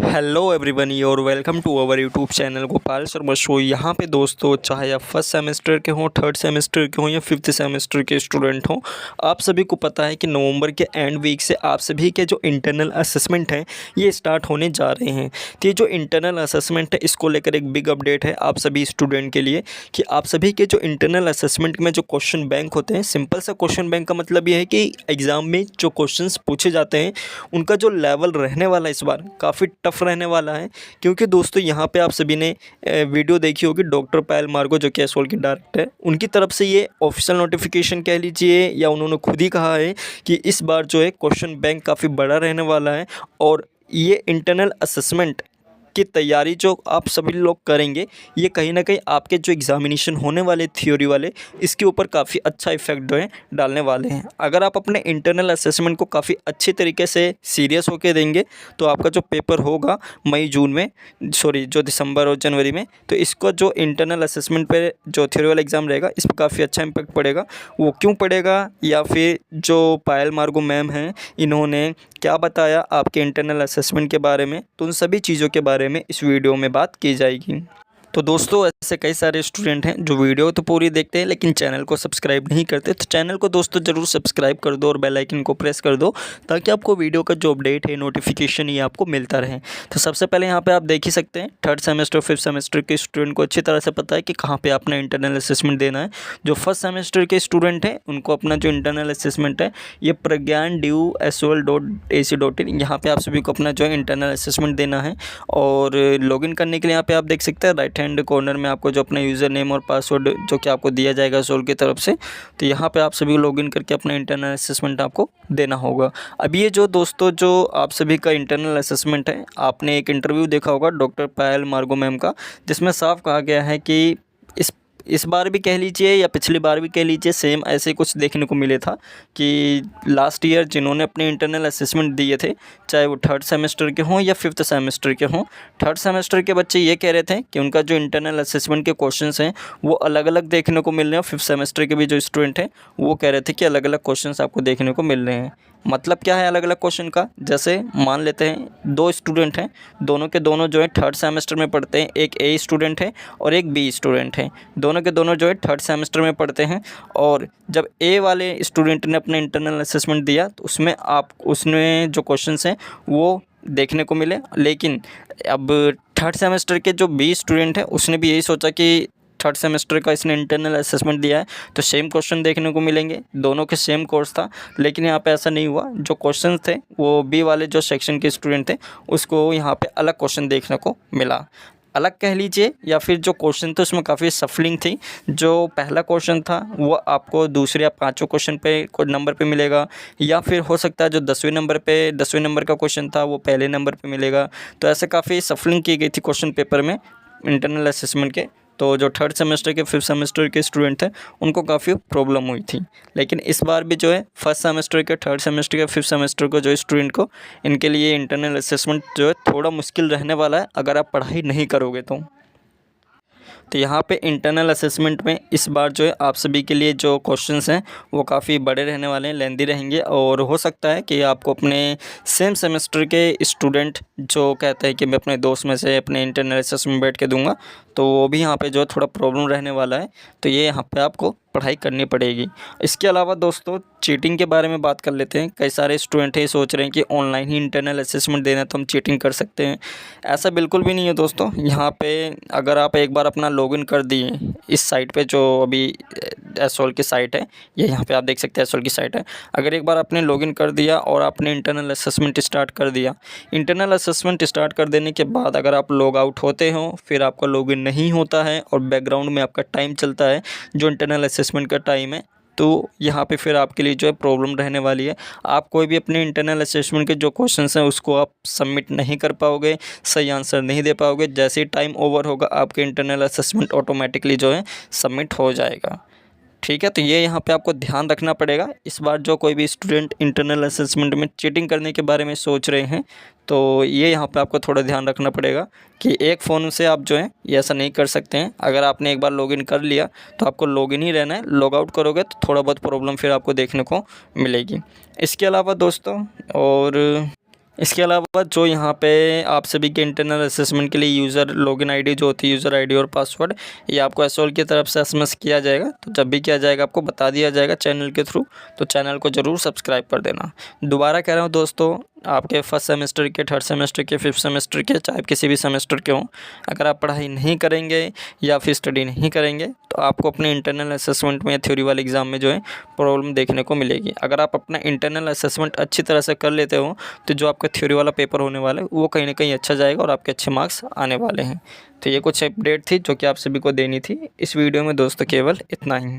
Hello everyone your welcome to our YouTube channel Gopal Sharma show. यहाँ पे दोस्तों चाहे आप फर्स्ट सेमेस्टर के हों, थर्ड सेमेस्टर के हों या फिफ्थ सेमेस्टर के स्टूडेंट हों, आप सभी को पता है कि नवंबर के एंड वीक से आप सभी के जो इंटरनल असेसमेंट हैं ये स्टार्ट होने जा रहे हैं। तो ये जो इंटरनल असेसमेंट है इसको लेकर एक बिग अपडेट है आप सभी स्टूडेंट के लिए कि आप सभी के जो इंटरनल असेसमेंट में जो क्वेश्चन बैंक होते हैं, सिंपल सा क्वेश्चन बैंक का मतलब ये है कि एग्ज़ाम में जो क्वेश्चन पूछे जाते हैं उनका जो लेवल रहने वाला है इस बार काफ़ी टफ रहने वाला है। क्योंकि दोस्तों यहाँ पे आप सभी ने वीडियो देखी होगी डॉक्टर पायल मार्गो जो कि एसोल की डायरेक्टर है, उनकी तरफ से ये ऑफिशियल नोटिफिकेशन कह लीजिए या उन्होंने खुद ही कहा है कि इस बार जो है क्वेश्चन बैंक काफ़ी बड़ा रहने वाला है। और ये इंटरनल असेसमेंट की तैयारी जो आप सभी लोग करेंगे ये कहीं ना कहीं आपके जो एग्ज़ामिनेशन होने वाले थ्योरी वाले इसके ऊपर काफ़ी अच्छा इफेक्ट जो है डालने वाले हैं। अगर आप अपने इंटरनल असेसमेंट को काफ़ी अच्छी तरीके से सीरियस होकर देंगे तो आपका जो पेपर होगा मई जून में, सॉरी जो दिसंबर और जनवरी में, तो इसको जो इंटरनल असेसमेंट पे जो थ्योरी वाला एग्ज़ाम रहेगा इस पर काफ़ी अच्छा इम्पैक्ट पड़ेगा। वो क्यों पड़ेगा या फिर जो पायल मार्गो मैम हैं इन्होंने क्या बताया आपके इंटरनल असेसमेंट के बारे में, तो उन सभी चीज़ों के बारे में इस वीडियो में बात की जाएगी। तो दोस्तों ऐसे कई सारे स्टूडेंट हैं जो वीडियो तो पूरी देखते हैं लेकिन चैनल को सब्सक्राइब नहीं करते, तो चैनल को दोस्तों ज़रूर सब्सक्राइब कर दो और बेल आइकन को प्रेस कर दो ताकि आपको वीडियो का जो अपडेट है नोटिफिकेशन ये आपको मिलता रहे। तो सबसे पहले यहाँ पे आप देख ही सकते हैं थर्ड सेमेस्टर फिफ्थ सेमेस्टर के स्टूडेंट को अच्छी तरह से पता है कि कहाँ पर अपना इंटरनल असेसमेंट देना है। जो फर्स्ट सेमेस्टर के स्टूडेंट हैं उनको अपना जो इंटरनल असेसमेंट है ये pragyan.due.sol.in यहाँ पर आप सभी को अपना जो है इंटरनल असेसमेंट देना है। और लॉगिन करने के लिए यहाँ पे आप देख सकते हैं राइट हैंड कॉर्नर में आपको जो अपना यूज़र नेम और पासवर्ड जो कि आपको दिया जाएगा सोल की तरफ से, तो यहाँ पे आप सभी लॉगिन करके अपना इंटरनल असेसमेंट आपको देना होगा। अब ये जो दोस्तों जो आप सभी का इंटरनल असेसमेंट है, आपने एक इंटरव्यू देखा होगा डॉक्टर पायल मार्गो मैम का जिसमें साफ कहा गया है कि इस बार भी कह लीजिए या पिछली बार भी कह लीजिए सेम ऐसे कुछ देखने को मिले था कि लास्ट ईयर जिन्होंने अपने इंटरनल असेसमेंट दिए थे चाहे वो थर्ड सेमेस्टर के हों या फिफ्थ सेमेस्टर के हों, थर्ड सेमेस्टर के बच्चे ये कह रहे थे कि उनका जो इंटरनल असेसमेंट के क्वेश्चंस हैं वो अलग अलग देखने को मिल रहे हैं। फिफ्थ सेमेस्टर के भी जो स्टूडेंट हैं वो कह रहे थे कि अलग अलग क्वेश्चंस आपको देखने को मिल रहे हैं। मतलब क्या है अलग अलग क्वेश्चन का, जैसे मान लेते हैं दो स्टूडेंट हैं, दोनों के दोनों जो है थर्ड सेमेस्टर में पढ़ते हैं, एक ए स्टूडेंट है और एक बी स्टूडेंट है, दोनों के दोनों जो है थर्ड सेमेस्टर में पढ़ते हैं। और जब ए वाले स्टूडेंट ने अपना इंटरनल असेसमेंट दिया तो उसमें जो क्वेश्चंस हैं वो देखने को मिले, लेकिन अब थर्ड सेमेस्टर के जो बी स्टूडेंट है उसने भी यही सोचा कि थर्ड सेमेस्टर का इसने इंटरनल असेसमेंट दिया है तो सेम क्वेश्चन देखने को मिलेंगे, दोनों के सेम कोर्स था। लेकिन यहाँ पे ऐसा नहीं हुआ, जो क्वेश्चन थे वो बी वाले जो सेक्शन के स्टूडेंट थे उसको यहाँ पे अलग क्वेश्चन देखने को मिला। अलग कह लीजिए या फिर जो क्वेश्चन थे उसमें काफ़ी सफलिंग थी। जो पहला क्वेश्चन था वो आपको दूसरे या पाँचों क्वेश्चन पे नंबर पे मिलेगा, या फिर हो सकता है जो 10वें नंबर का क्वेश्चन था वो पहले नंबर पे मिलेगा। तो ऐसे काफ़ी सफलिंग की गई थी क्वेश्चन पेपर में इंटरनल असेसमेंट के। तो जो थर्ड सेमेस्टर के फिफ्थ सेमेस्टर के स्टूडेंट थे उनको काफ़ी प्रॉब्लम हुई थी। लेकिन इस बार भी जो है फर्स्ट सेमेस्टर के, थर्ड सेमेस्टर के, फिफ्थ सेमेस्टर को जो स्टूडेंट को इनके लिए इंटरनल असेसमेंट जो है थोड़ा मुश्किल रहने वाला है अगर आप पढ़ाई नहीं करोगे तो यहाँ पे इंटरनल असेसमेंट में इस बार जो है आप सभी के लिए जो क्वेश्चंस हैं वो काफ़ी बड़े रहने वाले हैं, लेंदी रहेंगे। और हो सकता है कि आपको अपने सेम सेमेस्टर के स्टूडेंट जो कहते हैं कि मैं अपने दोस्त में से अपने इंटरनल असेसमेंट बैठ के दूंगा, तो वो भी यहाँ पे जो है थोड़ा प्रॉब्लम रहने वाला है, तो ये यहाँ पे आपको पढ़ाई करनी पड़ेगी। इसके अलावा दोस्तों चीटिंग के बारे में बात कर लेते हैं। कई सारे स्टूडेंट ये सोच रहे हैं कि ऑनलाइन ही इंटरनल असेसमेंट देना तो हम चीटिंग कर सकते हैं। ऐसा बिल्कुल भी नहीं है दोस्तों। यहाँ पे अगर आप एक बार अपना लॉगिन कर दिए इस साइट पे जो अभी एसोल की साइट है, ये यहाँ पे आप देख सकते हैं एसोल की साइट है, अगर एक बार आपने लॉगिन कर दिया और आपने इंटरनल असेसमेंट स्टार्ट कर दिया, इंटरनल असेसमेंट स्टार्ट कर देने के बाद अगर आप लॉग आउट होते हो फिर आपका लॉगिन नहीं होता है और बैकग्राउंड में आपका टाइम चलता है जो इंटरनल असेसमेंट का टाइम है, तो यहाँ पे फिर आपके लिए जो है प्रॉब्लम रहने वाली है। आप कोई भी अपने इंटरनल असेसमेंट के जो क्वेश्चंस हैं उसको आप सबमिट नहीं कर पाओगे, सही आंसर नहीं दे पाओगे। जैसे ही टाइम ओवर होगा आपके इंटरनल असेसमेंट ऑटोमेटिकली जो है सबमिट हो जाएगा। ठीक है, तो ये यहाँ पे आपको ध्यान रखना पड़ेगा। इस बार जो कोई भी स्टूडेंट इंटरनल असेसमेंट में चीटिंग करने के बारे में सोच रहे हैं तो ये यहाँ पे आपको थोड़ा ध्यान रखना पड़ेगा कि एक फ़ोन से आप जो है ये ऐसा नहीं कर सकते हैं। अगर आपने एक बार लॉगिन कर लिया तो आपको लॉगिन ही रहना है, लॉग आउट करोगे तो थोड़ा बहुत प्रॉब्लम फिर आपको देखने को मिलेगी। इसके अलावा दोस्तों और इसके अलावा जो यहाँ पे आप सभी के इंटरनल असेसमेंट के लिए यूज़र लॉगिन आईडी जो होती है, यूज़र आईडी और पासवर्ड, ये आपको एसओएल की तरफ से एसएमएस किया जाएगा। तो जब भी किया जाएगा आपको बता दिया जाएगा चैनल के थ्रू, तो चैनल को ज़रूर सब्सक्राइब कर देना। दोबारा कह रहा हूँ दोस्तों, आपके फर्स्ट सेमेस्टर के, थर्ड सेमेस्टर के, फिफ्थ सेमेस्टर के, चाहे किसी भी सेमेस्टर के हों, अगर आप पढ़ाई नहीं करेंगे या फिर स्टडी नहीं करेंगे तो आपको अपने इंटरनल असेसमेंट में या थ्योरी वाले एग्ज़ाम में जो है प्रॉब्लम देखने को मिलेगी। अगर आप अपना इंटरनल असेसमेंट अच्छी तरह से कर लेते हो तो जो आपका थ्योरी वाला पेपर होने वाला है वो कहीं ना कहीं अच्छा जाएगा और आपके अच्छे मार्क्स आने वाले हैं। तो ये कुछ अपडेट थी जो कि आप सभी को देनी थी इस वीडियो में दोस्तों, केवल इतना ही।